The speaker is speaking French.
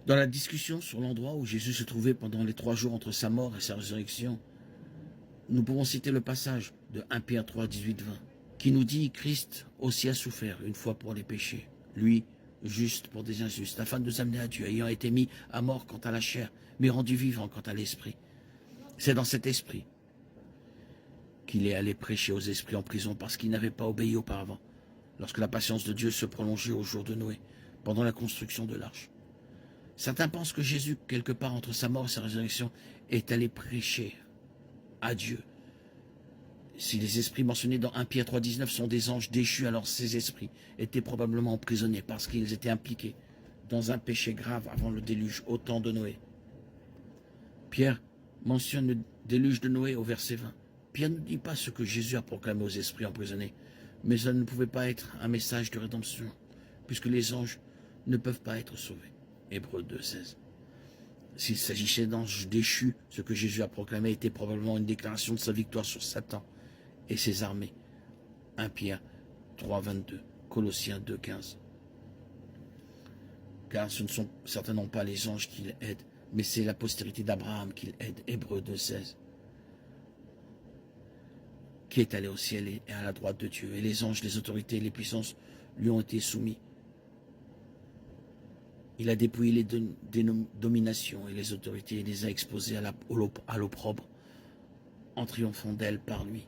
Dans la discussion sur l'endroit où Jésus se trouvait pendant les 3 jours entre sa mort et sa résurrection, nous pouvons citer le passage de 1 Pierre 3, 18, 20, qui nous dit « Christ aussi a souffert une fois pour les péchés, lui, juste pour des injustes, afin de nous amener à Dieu, ayant été mis à mort quant à la chair, mais rendu vivant quant à l'esprit. » C'est dans cet esprit qu'il est allé prêcher aux esprits en prison parce qu'ils n'avaient pas obéi auparavant, lorsque la patience de Dieu se prolongeait au jour de Noé, pendant la construction de l'arche. Certains pensent que Jésus, quelque part entre sa mort et sa résurrection, est allé prêcher à Dieu. Si les esprits mentionnés dans 1 Pierre 3, 19 sont des anges déchus, alors ces esprits étaient probablement emprisonnés parce qu'ils étaient impliqués dans un péché grave avant le déluge au temps de Noé. Pierre mentionne le déluge de Noé au verset 20. Pierre ne dit pas ce que Jésus a proclamé aux esprits emprisonnés, mais ça ne pouvait pas être un message de rédemption, puisque les anges ne peuvent pas être sauvés. Hébreux 2, 16. S'il s'agissait d'anges déchus, ce que Jésus a proclamé était probablement une déclaration de sa victoire sur Satan et ses armées. 1 Pierre 3, 22, Colossiens 2, 15. Car ce ne sont certainement pas les anges qui l'aident, mais c'est la postérité d'Abraham qui l'aide. Hébreux 2, 16. Qui est allé au ciel et à la droite de Dieu. Et les anges, les autorités, les puissances lui ont été soumis. Il a dépouillé les dominations et les autorités et les a exposées à l'opprobre en triomphant d'elles par lui.